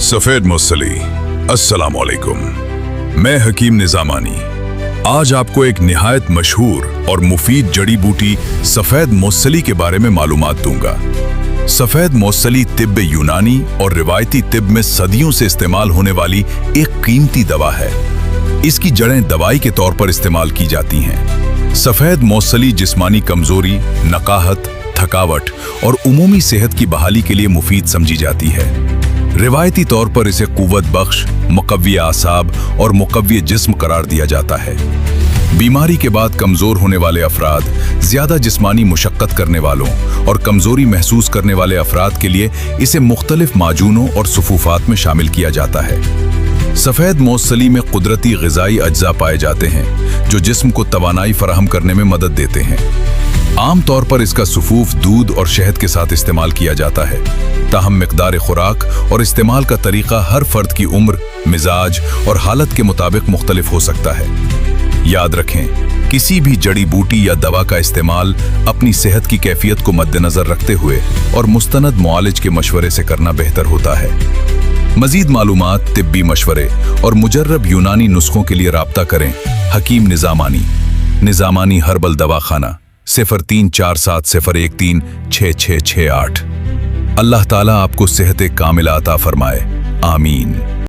सफेद मुसली, अस्सलाम वालेकुम। मैं हकीम निजामानी आज आपको एक निहायत मशहूर और मुफीद जड़ी बूटी सफेद मुसली के बारे में मालूमात दूंगा। सफेद मुसली तिब्ब यूनानी और रिवायती तिब्ब में सदियों से इस्तेमाल होने वाली एक कीमती दवा है। इसकी जड़ें दवाई के तौर पर इस्तेमाल की जाती हैं। सफेद मुसली जिस्मानी कमजोरी, नकाहत, थकावट और उमूमी सेहत की बहाली के लिए मुफीद समझी जाती है। रिवायती तौर पर इसे कुव्वत बख्श, मुकव्वी आसाब और मुकव्वी जिस्म करार दिया जाता है। बीमारी के बाद कमजोर होने वाले अफराद, ज्यादा जिस्मानी मुशक्कत करने वालों और कमजोरी महसूस करने वाले अफराद के लिए इसे मुख्तलिफ माजूनों और सुफूफात में शामिल किया जाता है। सफेद मुसली में कुदरती ग़िज़ाई अज्जा पाए जाते हैं जो जिस्म को तवानाई फराहम करने में मदद देते हैं। आम तौर पर इसका सुफूफ दूध और शहद के साथ इस्तेमाल किया जाता है, ताहम मिकदार खुराक और इस्तेमाल का तरीका हर फर्द की उम्र, मिजाज और हालत के मुताबिक मुख्तलिफ हो सकता है। याद रखें, किसी भी जड़ी बूटी या दवा का इस्तेमाल अपनी सेहत की कैफियत को मद्देनजर रखते हुए और मुस्तनद मुआलिज के मशवरे से करना बेहतर होता है। मजीद मालूमात, तिब्बी मशवरे और मुजर्रब यूनानी नुस्खों के लिए राब्ता करें हकीम निजामानी, निजामानी हर्बल दवाखाना, 034701366668। अल्लाह ताला आपको सेहत कामिला अता फरमाए, आमीन।